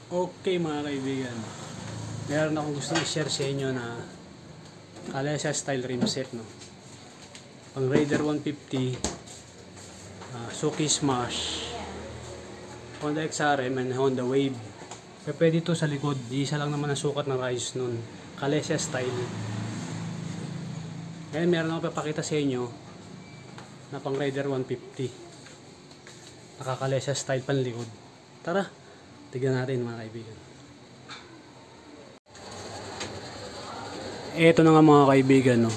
Okay mga kaibigan, meron akong gusto i-share sa inyo na Kalesa style rim set, no? Pang Raider 150, Suzuki Smash, Honda XRM and Honda Wave. Pwede ito sa likod, isa lang naman ang sukat ng rayos nun, Kalesa style. Ngayon meron akong papakita sa inyo na pang Raider 150, naka-Kalesa style panlikod. Tara, tignan natin mga kaibigan. Ito na nga mga kaibigan, no,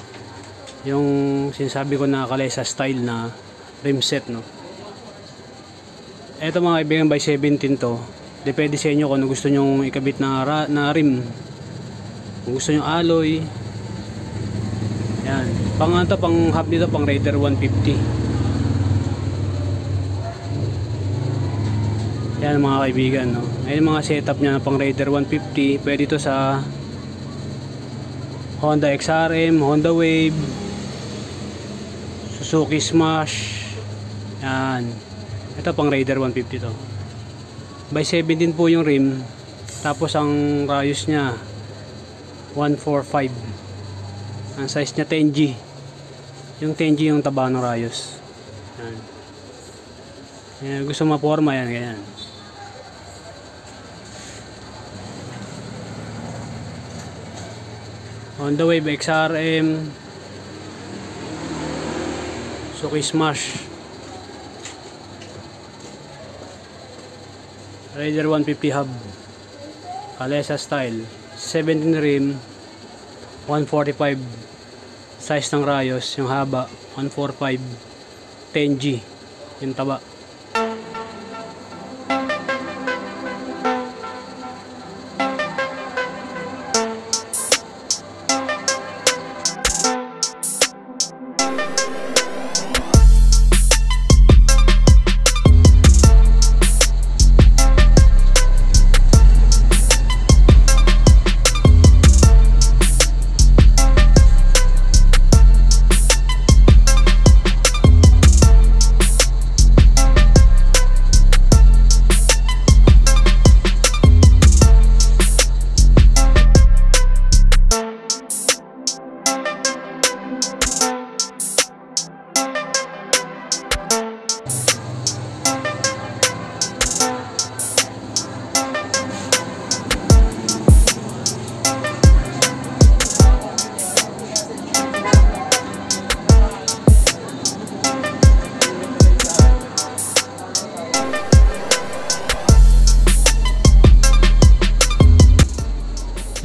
yung sinasabi ko na Kalesa style na rim set, no. Ito mga kaibigan, by 17 to. Depende sa inyo kung ano gusto nyo ikabit na rim. Kung gusto nyo alloy, yan. Pang hub dito, pang Raider 150. Yan mga kaibigan, no. Ayun mga setup niya na pang Raider 150. Pwede ito sa Honda XRM, Honda Wave, Suzuki Smash. Yan. Ito pang Raider 150 to. By 17 po yung rim. Tapos ang rayos niya 145. Ang size niya 10G. Yung 10G yung taba ng rayos. Yan. Yan, gusto maporma yan, ganyan. Honda Wave XRM, Suzuki Smash, Raider 150 hub, Kalesa style, 17 rim, 145 size ng rayos, yung haba 145, 10G yung taba.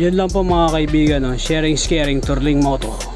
Yun lang po mga kaibigan, no? Sharing is caring, Turling Moto.